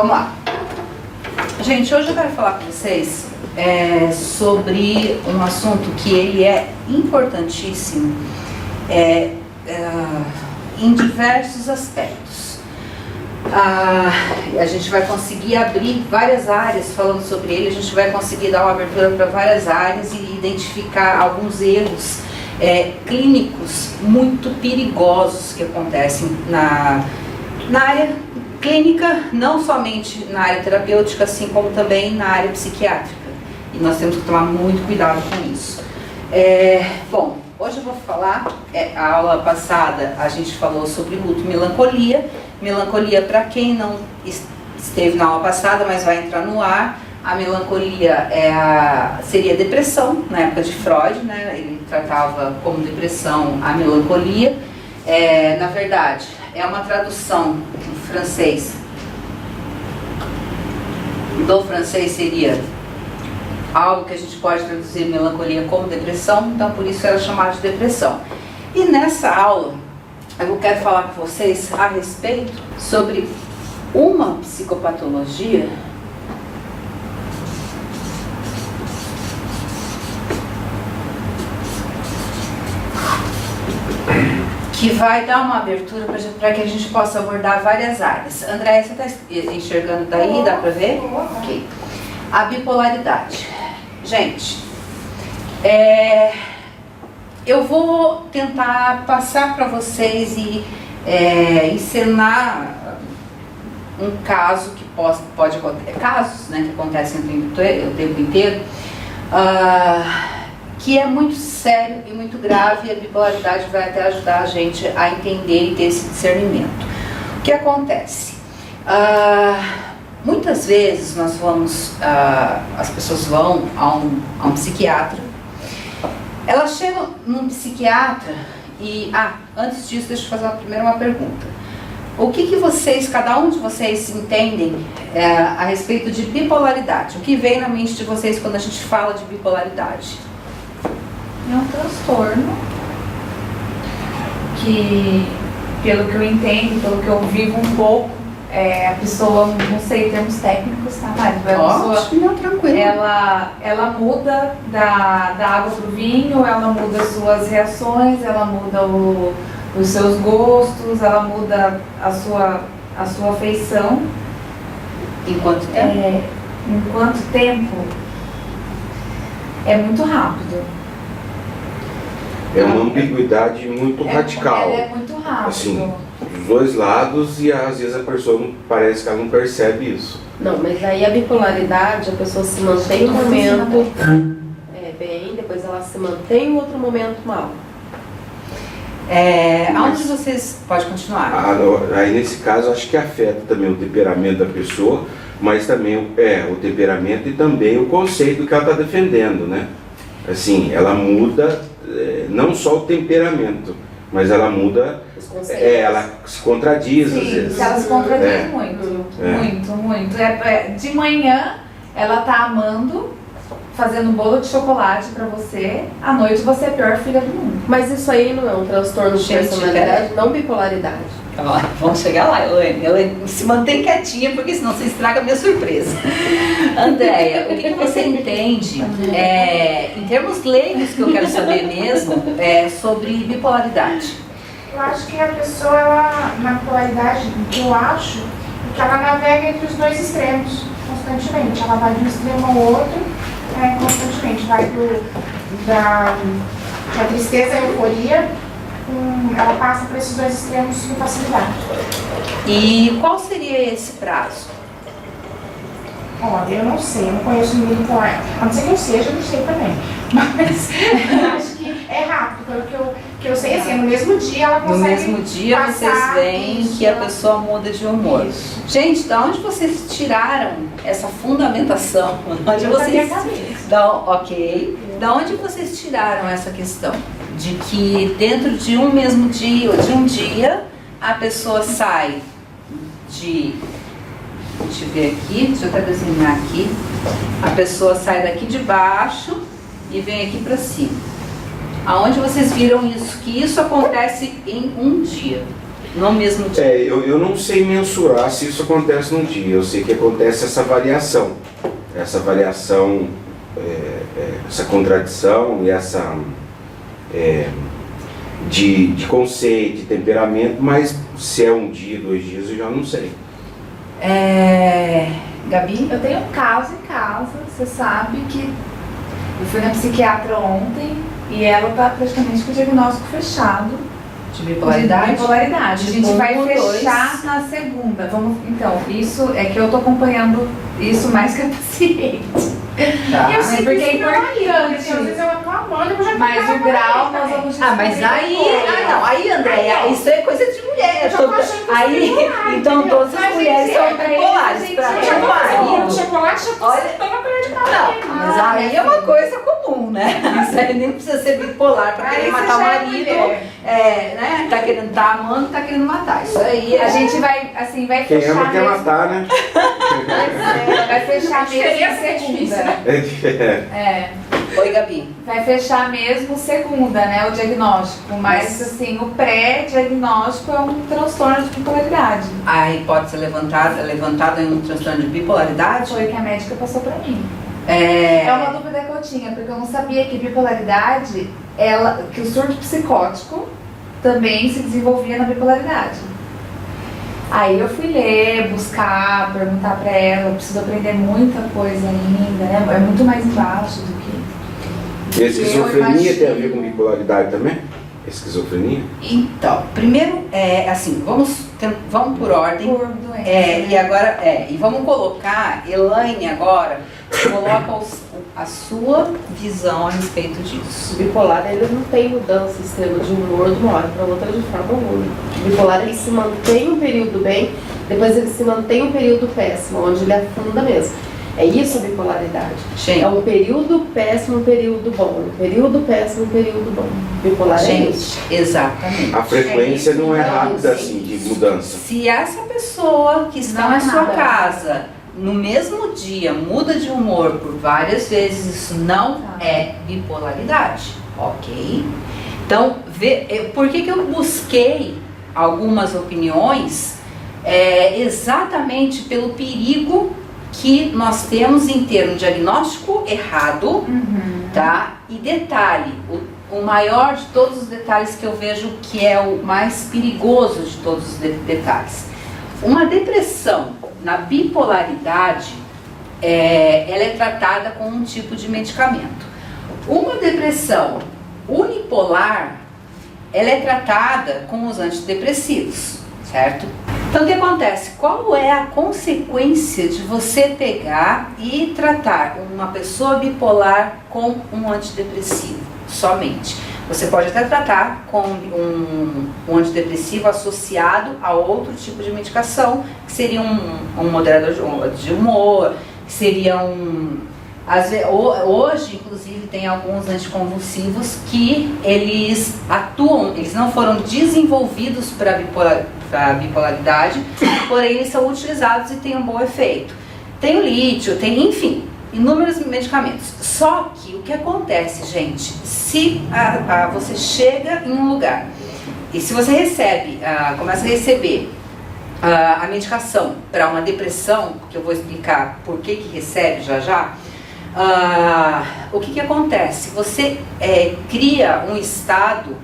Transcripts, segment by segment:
Vamos lá. Gente, hoje eu quero falar com vocês sobre um assunto que ele é importantíssimo em diversos aspectos. A gente vai conseguir abrir várias áreas falando sobre ele, a gente vai conseguir dar uma abertura para várias áreas e identificar alguns erros clínicos muito perigosos que acontecem na área clínica, não somente na área terapêutica, assim como também na área psiquiátrica. E nós temos que tomar muito cuidado com isso. Bom, hoje eu vou falar, a aula passada a gente falou sobre luto e melancolia. Melancolia, para quem não esteve na aula passada, mas vai entrar no ar, a melancolia seria depressão, na época de Freud, né? Ele tratava como depressão a melancolia. Na verdade, é uma tradução do francês. Do francês seria algo que a gente pode traduzir melancolia como depressão, então por isso era chamado de depressão. E nessa aula, eu quero falar com vocês a respeito sobre uma psicopatologia que vai dar uma abertura para que a gente possa abordar várias áreas. André, você está enxergando daí? Dá para ver? Ok. A bipolaridade. Gente, eu vou tentar passar para vocês e encenar um caso que pode acontecer, casos, né, que acontecem o tempo inteiro, que é muito sério e muito grave, e a bipolaridade vai até ajudar a gente a entender e ter esse discernimento. O que acontece? Muitas vezes nós vamos, as pessoas vão a um psiquiatra, elas chegam num psiquiatra e, antes disso, deixa eu fazer primeiro uma pergunta. O que vocês, cada um de vocês, entendem a respeito de bipolaridade? O que vem na mente de vocês quando a gente fala de bipolaridade? É um transtorno que, pelo que eu entendo, pelo que eu vivo um pouco, a pessoa, não sei termos técnicos, tá, Mário? Não, tranquilo. Ela muda da água pro vinho, ela muda as suas reações, ela muda os seus gostos, ela muda a sua afeição. Em quanto tempo? Em quanto tempo? É muito rápido. É uma ambiguidade muito radical. Ela é muito rápido. Assim, dos dois lados, e às vezes a pessoa parece que ela não percebe isso. Não, mas aí a bipolaridade, a pessoa se mantém um momento bem, depois ela se mantém em outro momento mal. Aonde vocês... Pode continuar. Aí nesse caso, acho que afeta também o temperamento da pessoa, mas também o temperamento e também o conceito que ela está defendendo, né? Assim, ela muda não só o temperamento, mas ela muda, ela se contradiz. Sim, às vezes. Ela se contradiz muito. De manhã ela tá amando, fazendo bolo de chocolate pra você, à noite você é a pior filha do mundo. Mas isso aí não é um transtorno de personalidade, não bipolaridade. Vamos chegar lá, Elaine. Elaine, se mantém quietinha, porque senão você estraga a minha surpresa. Andréia, o que você entende, em termos leigos, que eu quero saber mesmo, sobre bipolaridade? Eu acho que a pessoa, na bipolaridade, eu acho que ela navega entre os dois extremos, constantemente. Ela vai de um extremo ao outro, constantemente. Vai da tristeza à euforia. Ela passa por esses dois extremos com facilidade. E qual seria esse prazo? Olha, eu não sei, eu não conheço ninguém bipolar. A não ser que eu seja, eu não sei também. Mas eu acho que é rápido, pelo que eu sei, assim, no mesmo dia ela consegue. No mesmo dia vocês veem que a pessoa muda de humor. Isso. Gente, da onde vocês tiraram essa fundamentação? Da onde vocês tiraram essa questão? De que dentro de um mesmo dia, ou de um dia, a pessoa sai de... Deixa eu ver aqui, deixa eu até desenhar aqui. A pessoa sai daqui de baixo e vem aqui para cima. Aonde vocês viram isso? Que isso acontece em um dia? no mesmo dia. Eu não sei mensurar se isso acontece num dia. Eu sei que acontece essa variação, essa contradição e essa de conceito, de temperamento, mas se é um dia, 2 dias, eu já não sei. Gabi? Eu tenho um caso em casa, você sabe que eu fui na psiquiatra ontem e ela tá praticamente com o diagnóstico fechado. De bipolaridade? De bipolaridade. A gente Tipo, vai 1 ou 2. fechar na segunda. Então, isso é que eu tô acompanhando isso mais que a paciente. Tá. Eu sei Porque que é isso não importante. às vezes eu tô amando, eu já Mas o grau nós vamos descobrir. Mas aí, depois. aí, Andréia, isso é coisa de mulher. Eu já tô achando que Aí, isso é bipolar, então entendeu? todas as Mas, mulheres gente, são pra bipolares. eles, Pra gente, Eu mim, já tô marido. falando chocolate, já tô Olha- sentando a colher de Não, café. mas aí é uma coisa comum, né? Isso aí nem precisa ser bipolar pra querer Aí você matar o já é marido. mulher. Né? Tá querendo, tá amando, tá querendo matar. Isso aí A gente vai, assim, vai Quem fechar ama quer mesmo. matar, né? Vai fechar mesmo diferença é segunda. difícil, né? É diferente. Oi, Gabi. Vai fechar mesmo segunda, né, o diagnóstico. Mas, assim, o pré-diagnóstico é um transtorno de bipolaridade. Aí pode ser levantado em um transtorno de bipolaridade? Foi o que a médica passou pra mim. É uma dúvida que eu tinha, porque eu não sabia que bipolaridade, que o surto psicótico também se desenvolvia na bipolaridade. Aí eu fui ler, buscar, perguntar pra ela, eu preciso aprender muita coisa ainda, né? É muito mais embaixo do que... E a esquizofrenia tem a ver imagino. com bipolaridade também? Esquizofrenia? Então, primeiro, assim, vamos por ordem. Por doença, E agora, e vamos colocar, Elaine agora, coloca a sua visão a respeito disso. O bipolar, ele não tem mudança extrema de humor de uma hora para outra de forma alguma. O bipolar, ele se mantém um período bem, depois ele se mantém um período péssimo, onde ele afunda mesmo. É isso a bipolaridade. Gente, É um período péssimo, um período bom. Um período péssimo, um período bom. Bipolar é isso. exatamente. A frequência não é rápida sim. assim, de mudança. Se essa pessoa que está Não na é sua nada. casa, no mesmo dia, muda de humor por várias vezes, isso não Tá. é bipolaridade, ok? Então, por que eu busquei algumas opiniões? Exatamente pelo perigo que nós temos em ter um diagnóstico errado, tá? E detalhe, o maior de todos os detalhes que eu vejo que é o mais perigoso de todos os detalhes. Uma depressão na bipolaridade, ela é tratada com um tipo de medicamento. Uma depressão unipolar, ela é tratada com os antidepressivos, certo? Então o que acontece? Qual é a consequência de você pegar e tratar uma pessoa bipolar com um antidepressivo somente? Você pode até tratar com um antidepressivo associado a outro tipo de medicação, que seria um moderador de humor, que seria hoje, inclusive, tem alguns anticonvulsivos que eles atuam, eles não foram desenvolvidos para bipolaridade, porém eles são utilizados e têm um bom efeito. Tem o lítio, tem, enfim, inúmeros medicamentos. Só que o que acontece, gente, se você chega em um lugar e se você começa a receber a medicação para uma depressão, que eu vou explicar por que recebe já, o que acontece? Você cria um estado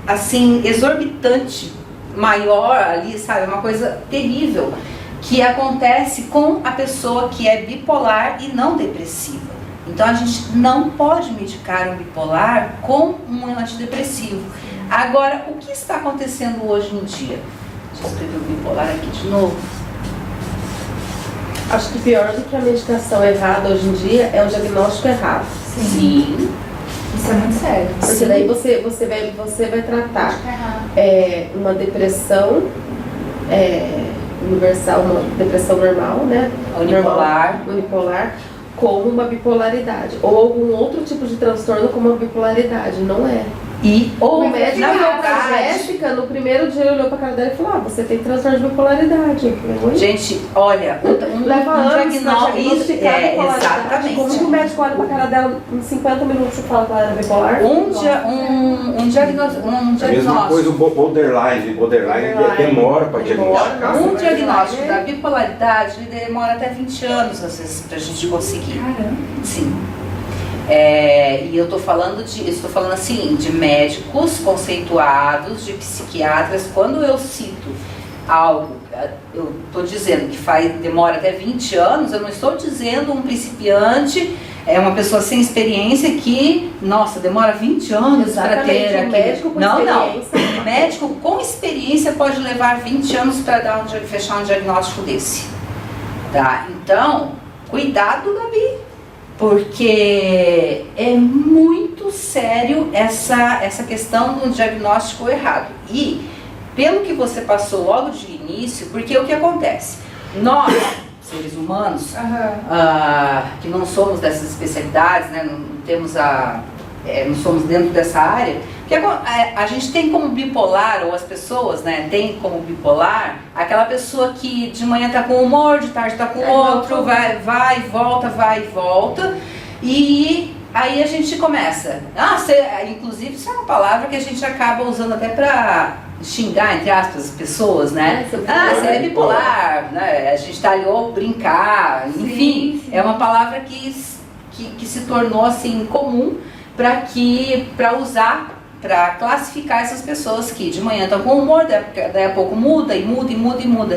assim, exorbitante, maior ali, sabe? Uma coisa terrível que acontece com a pessoa que é bipolar e não depressiva. Então a gente não pode medicar um bipolar com um antidepressivo. Agora, o que está acontecendo hoje em dia? Deixa eu escrever o bipolar aqui de novo. Acho que pior do que a medicação errada hoje em dia é o diagnóstico errado. Sim. Isso é muito sério. Porque daí você vai tratar uma depressão universal, uma depressão normal, né? Unipolar, como uma bipolaridade. Ou algum outro tipo de transtorno como uma bipolaridade. Não é. O médico olhou pra Jéssica, no primeiro dia ele olhou pra cara dela e falou: você tem transtorno de bipolaridade. Eu falei, oi? Gente, olha, Leva anos pra diagnosticar a bipolaridade. exatamente. Como que o médico olha pra cara dela em 50 minutos e fala que ela era bipolar? Um diagnóstico. A mesma coisa o borderline demora para diagnosticar. Um diagnóstico da bipolaridade ele demora até 20 anos, às vezes, pra gente conseguir. Caramba. Sim. E eu estou falando assim, de médicos conceituados, de psiquiatras. Quando eu cito algo, eu estou dizendo que demora até 20 anos, eu não estou dizendo um principiante, uma pessoa sem experiência que, nossa, demora 20 anos para ter aquele... médico com experiência. Médico com experiência pode levar 20 anos para fechar um diagnóstico desse. Tá? Então, cuidado, Gabi, porque é muito sério essa questão do diagnóstico errado. E, pelo que você passou logo de início, porque o que acontece? Nós, seres humanos, que não somos dessas especialidades, né, não somos dentro dessa área, que a gente tem como bipolar, ou as pessoas, né, tem como bipolar, aquela pessoa que de manhã tá com um humor, de tarde tá com outro, vai e volta, e aí a gente começa, inclusive isso é uma palavra que a gente acaba usando até pra xingar, entre aspas, as pessoas, né? Você é bipolar, né? A gente tá ali ou brincar, enfim, sim. É uma palavra que se tornou assim comum para usar, para classificar essas pessoas que de manhã estão com humor, daí a pouco muda.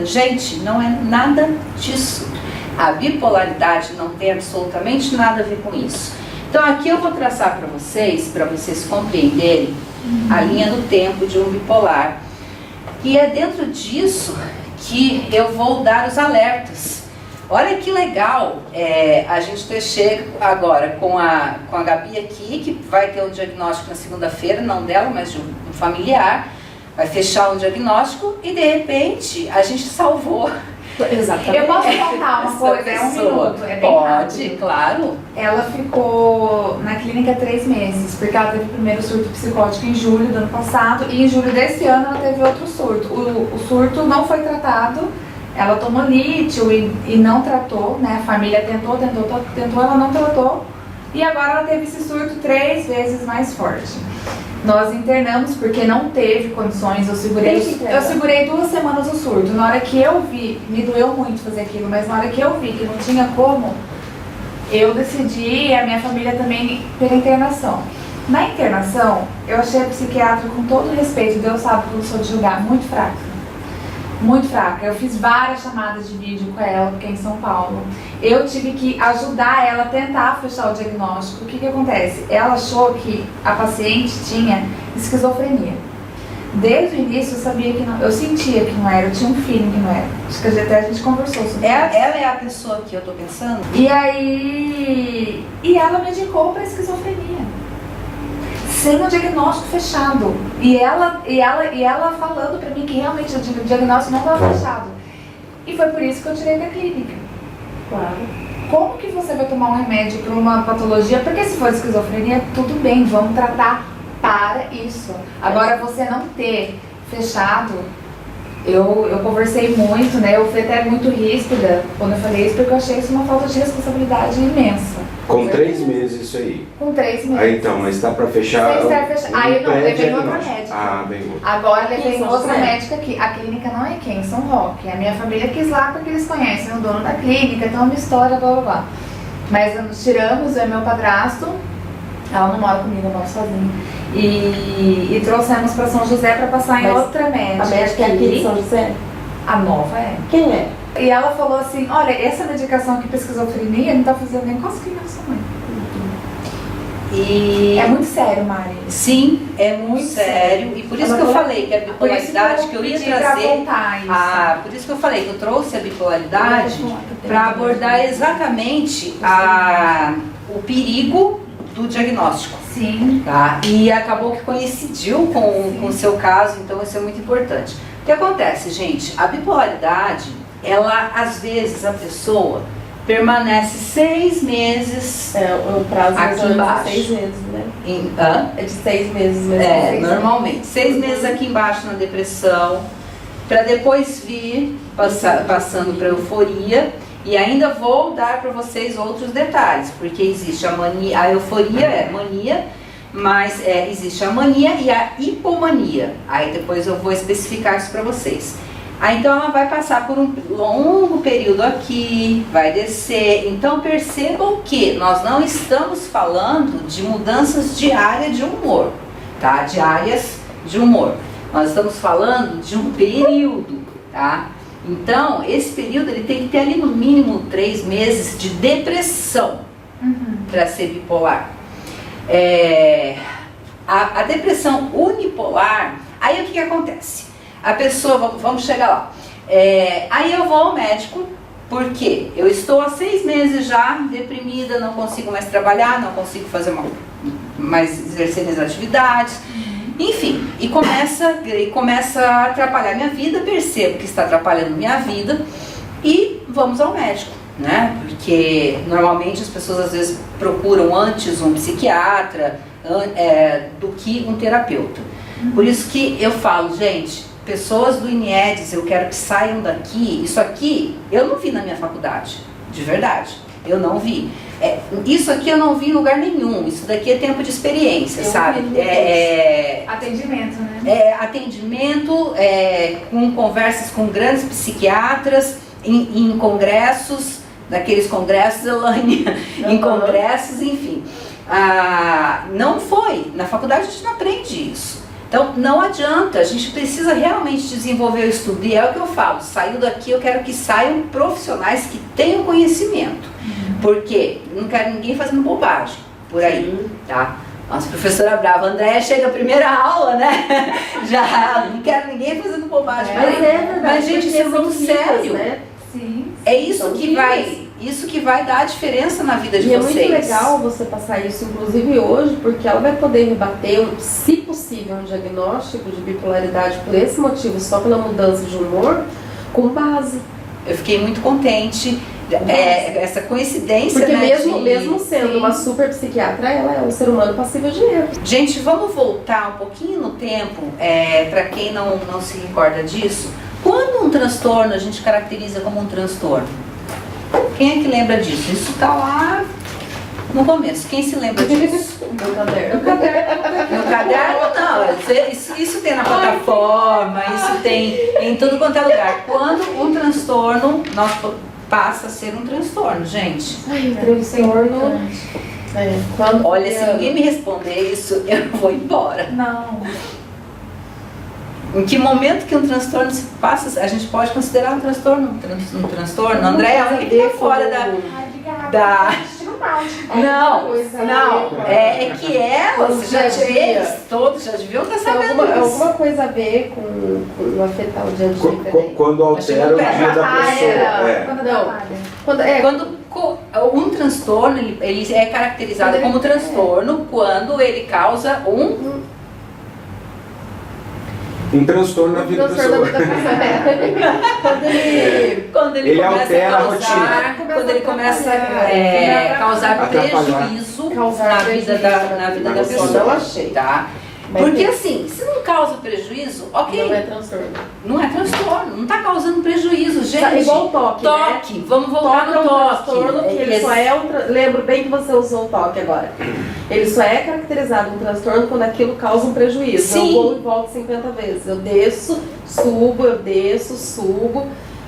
Gente, não é nada disso. A bipolaridade não tem absolutamente nada a ver com isso. Então aqui eu vou traçar para vocês compreenderem a linha do tempo de um bipolar. E é dentro disso que eu vou dar os alertas. Olha que legal a gente ter chego agora com a Gabi aqui, que vai ter um diagnóstico na segunda-feira, não dela, mas de um familiar, vai fechar um diagnóstico e de repente a gente salvou. Exatamente. Eu posso contar uma coisa? É um minuto, é bem rápido. Claro. Ela ficou na clínica 3 meses, porque ela teve o primeiro surto psicótico em julho do ano passado, e em julho desse ano ela teve outro surto. O surto não foi tratado. Ela tomou lítio e não tratou, né? A família tentou, ela não tratou. E agora ela teve esse surto 3 vezes mais forte. Nós internamos porque não teve condições, eu segurei 2 semanas o surto. Na hora que eu vi, me doeu muito fazer aquilo, mas na hora que eu vi que não tinha como, eu decidi, e a minha família também, pela internação. Na internação, eu achei a psiquiatra, com todo respeito, Deus sabe que eu sou de julgar, muito fraca. Muito fraca. Eu fiz várias chamadas de vídeo com ela, porque é em São Paulo. Eu tive que ajudar ela a tentar fechar o diagnóstico. O que acontece? Ela achou que a paciente tinha esquizofrenia. Desde o início eu sabia que não, eu sentia que não era, eu tinha um feeling que não era. Acho que até a gente conversou sobre isso. Ela é a pessoa que eu tô pensando? E ela me indicou para esquizofrenia. Sem o diagnóstico fechado. E ela falando pra mim que realmente o diagnóstico não estava fechado. E foi por isso que eu tirei da clínica. Claro. Como que você vai tomar um remédio para uma patologia? Porque se for esquizofrenia, tudo bem, vamos tratar para isso. Agora, você não ter fechado, eu conversei muito, né? Eu fui até muito ríspida quando eu falei isso, porque eu achei isso uma falta de responsabilidade imensa. Com 3 meses isso aí? Com 3 meses. Aí então, mas está para fechar? Aí eu não, levei outra médica. Ah, bem bom. Agora levei outra médica aqui. A clínica não é quem? São Roque. A minha família quis lá porque eles conhecem o dono da clínica, tem uma história, blá blá blá. Mas nós tiramos, eu e meu padrasto, ela não mora comigo, eu moro sozinha. E trouxemos para São José para passar em outra médica. A médica é aqui de São José? A nova é. Quem é? E ela falou assim, olha, essa medicação aqui para esquizofrenia não tá fazendo nem cosquinha na sua mãe. E é muito sério, Mari. Sim, é muito sério. E por isso que eu falei que a bipolaridade que eu ia trazer. Por isso que eu falei que eu trouxe a bipolaridade para abordar exatamente o perigo do diagnóstico. Sim. Tá? E acabou que coincidiu com o seu caso, então isso é muito importante. O que acontece, gente? A bipolaridade, ela, às vezes, a pessoa permanece 6 meses o prazo aqui embaixo. 6 meses, né? É de 6 meses mesmo. Normalmente. 6 meses aqui embaixo na depressão, para depois vir passando para euforia E ainda vou dar para vocês outros detalhes, porque existe a mania, a euforia é mania, mas existe a mania e a hipomania. Aí depois eu vou especificar isso para vocês. Aí então ela vai passar por um longo período aqui, vai descer. Então percebam que nós não estamos falando de mudanças diárias de humor, tá? Diárias de humor. Nós estamos falando de um período, tá? Então, esse período ele tem que ter ali no mínimo 3 meses de depressão para ser bipolar. A depressão unipolar, aí o que acontece? A pessoa, vamos chegar lá, aí eu vou ao médico, porque eu estou há 6 meses já deprimida, não consigo mais trabalhar, não consigo fazer mais exercer minhas atividades. Enfim, e começa a atrapalhar minha vida, percebo que está atrapalhando minha vida e vamos ao médico, né? Porque normalmente as pessoas às vezes procuram antes um psiquiatra do que um terapeuta. Por isso que eu falo, gente, pessoas do INEDS, eu quero que saiam daqui, isso aqui eu não vi na minha faculdade, de verdade, eu não vi. Isso aqui eu não vi em lugar nenhum, isso daqui é tempo de experiência, sabe? Atendimento, né? Atendimento, com conversas com grandes psiquiatras, em congressos, daqueles congressos, Elaine, em congressos, enfim. Não foi, na faculdade a gente não aprende isso. Então não adianta, a gente precisa realmente desenvolver o estudo, e é o que eu falo, saiu daqui, eu quero que saiam profissionais que tenham conhecimento. Porque não quero ninguém fazendo bobagem por aí, tá? Nossa, professora brava, Andréia chega a primeira aula, né? Já não quero ninguém fazendo bobagem. Mas gente, isso é muito sério. Né? Sim. É isso que vai dar a diferença na vida de vocês. E é muito legal você passar isso, inclusive hoje, porque ela vai poder rebater, se possível, um diagnóstico de bipolaridade por esse motivo, só pela mudança de humor, com base. Eu fiquei muito contente. Essa coincidência, porque né, mesmo sendo uma super psiquiatra, ela é um ser humano passível de erro. Gente, vamos voltar um pouquinho no tempo, para quem não se recorda disso. Quando um transtorno a gente caracteriza como um transtorno? Quem é que lembra disso? Isso está lá no começo. Quem se lembra disso? Meu caderno. No caderno não, isso tem na plataforma, isso tem em tudo quanto é lugar. Quando um transtorno passa a ser um transtorno, gente. Transtorno. Olha, se ninguém me responder isso, eu vou embora. Não. Em que momento que um transtorno se passa, a gente pode considerar um transtorno? Andréia, olha que tá fora da... Não, é que você já todos já deviam estar sabendo isso. Alguma coisa a ver com afetar o dia a dia. Quando altera o dia da pessoa. Quando um transtorno, ele é caracterizado como transtorno quando ele causa um transtorno na vida da pessoa. Quando ele começa altera a a rotina. Quando ele começa a causar prejuízo na vida da pessoa. Não achei. Tá? Porque assim, se não causa prejuízo, ok. Não é transtorno. Não é transtorno, não está causando prejuízo, gente. É igual o toque, né? Vamos toque voltar no toque. Transtorno, que ele só lembro bem que você usou o toque agora. Ele só é caracterizado um transtorno quando aquilo causa um prejuízo. Sim. Eu vou e volto 50 vezes. Eu desço, subo.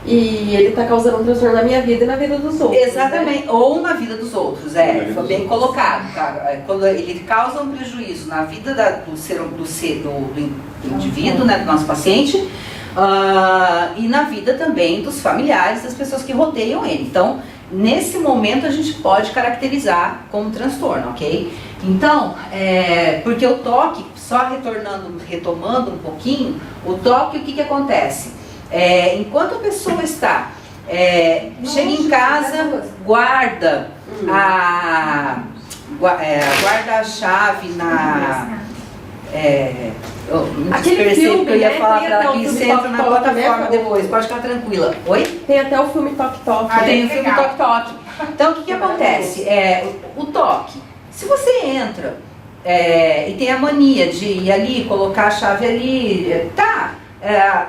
E ele está causando um transtorno na minha vida e na vida dos outros. Exatamente, né? Ou na vida dos outros, foi bem colocado, tá? Quando ele causa um prejuízo na vida do indivíduo, né, do nosso paciente, e na vida também dos familiares, das pessoas que rodeiam ele. Então, nesse momento a gente pode caracterizar como transtorno, ok? Então, porque o toque, só retomando um pouquinho, o toque, o que acontece? Enquanto a pessoa está, chega em casa, guarda a chave aquele filme, que eu ia falar para ela que você entra na plataforma depois, pode ficar tranquila. Oi? Tem até o filme Toque Toque. Tem o filme Toque Toque. Então o que acontece? O toque, se você entra e tem a mania de ir ali, colocar a chave ali,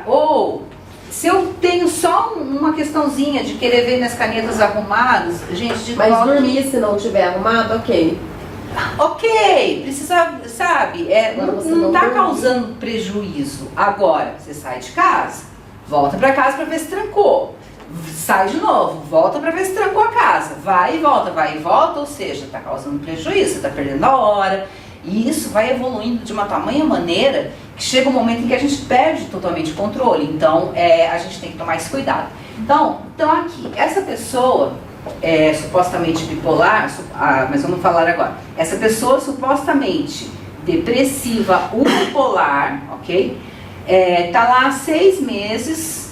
ou Se eu tenho só uma questãozinha de querer ver minhas canetas arrumadas, gente, de Mas toque, dormir se não tiver arrumado, ok. ok, precisa, sabe, Agora você não não tá dormir. causando prejuízo. Agora, você sai de casa, volta pra casa pra ver se trancou. Sai de novo, volta pra ver se trancou a casa. Vai e volta, ou seja, tá causando prejuízo, você tá perdendo a hora. E isso vai evoluindo de uma tamanha maneira que chega um momento em que a gente perde totalmente o controle. Então, a gente tem que tomar esse cuidado. Então aqui, essa pessoa supostamente bipolar, mas vamos falar agora. Essa pessoa supostamente depressiva unipolar, ok? Tá lá há 6 meses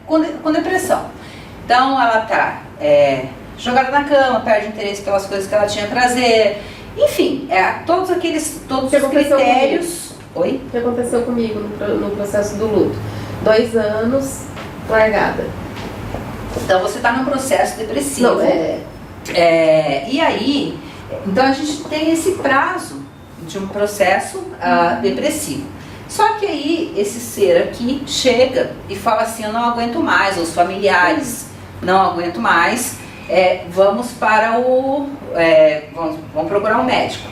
com depressão. Então ela tá jogada na cama, perde interesse pelas coisas que ela tinha prazer, enfim, todos os critérios. Oi? O que aconteceu comigo no processo do luto? 2 anos largada. Então você está num processo depressivo. Não, E aí, então a gente tem esse prazo de um processo depressivo. Só que aí esse ser aqui chega e fala assim, eu não aguento mais, os familiares, não aguento mais, vamos para vamos procurar um médico.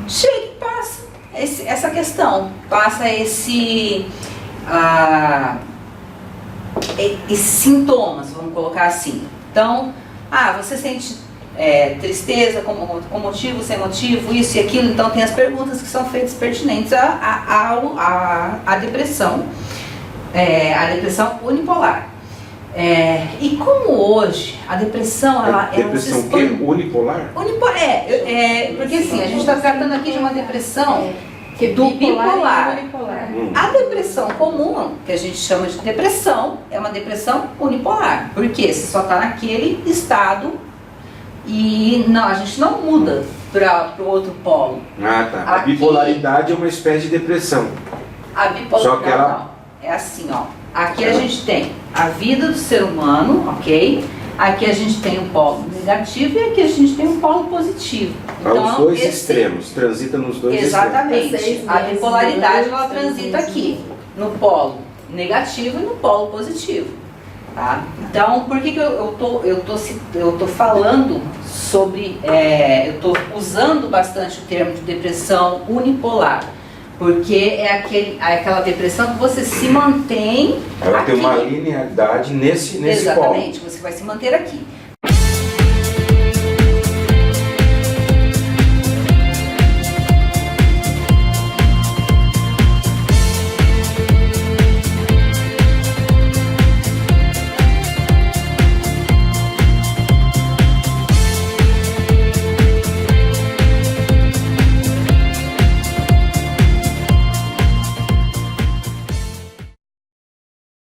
Chega e passa essa questão, passa esses sintomas, vamos colocar assim. Então, você sente tristeza com motivo, sem motivo, isso e aquilo. Então tem as perguntas que são feitas pertinentes à depressão, a depressão unipolar. E como hoje a depressão depressão o quê? Unipolar? Porque assim, a gente está tratando aqui de uma depressão do bipolar. bipolar. A depressão comum, que a gente chama de depressão, é uma depressão unipolar. Porque você só está naquele estado e a gente não muda para o outro polo. Tá. A Aqui- bipolaridade é uma espécie de depressão. A bipolaridade Só que ela- não. É assim, ó. Aqui a gente tem a vida do ser humano, ok? Aqui a gente tem um polo negativo e aqui a gente tem um polo positivo. Os dois extremos, transita nos dois Exatamente. 6 A meses, bipolaridade ela 6 transita meses. aqui, no polo negativo e no polo positivo. Tá? Então, por que eu tô falando sobre, eu tô usando bastante o termo de depressão unipolar? Porque é aquela depressão que você se mantém Ela aqui. tem uma linearidade nesse polo. Exatamente, você vai se manter aqui.